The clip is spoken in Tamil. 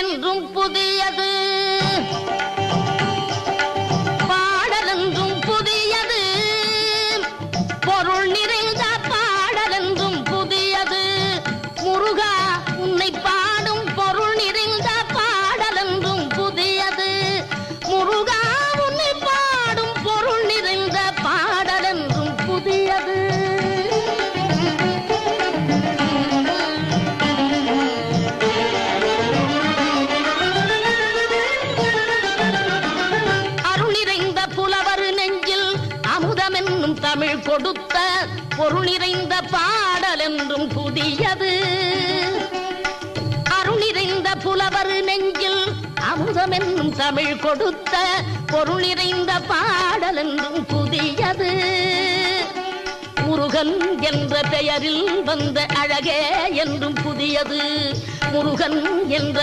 என்றும் புதியது, பாடலென்றும் புதியது, பொருள் நிறைந்த பாடலென்றும் புதியது. முருகா உன்னை பாடும் பொருள் நிறைந்த பாடலென்றும் புதியது. முருகா உன்னை பாடும் பொருள் நிறைந்த பாடலென்றும் புதியது. தமிழ் கொடுத்த பொருள் நிறைந்த பாடல் என்றும் புதியது. அருள் நிறைந்த புலவர் நெஞ்சில் அமுதம் என்னும் தமிழ் கொடுத்த பொருள் நிறைந்த பாடல் என்றும் புதியது. முருகன் என்ற பெயரில் வந்த அழகே என்றும் புதியது. முருகன் என்ற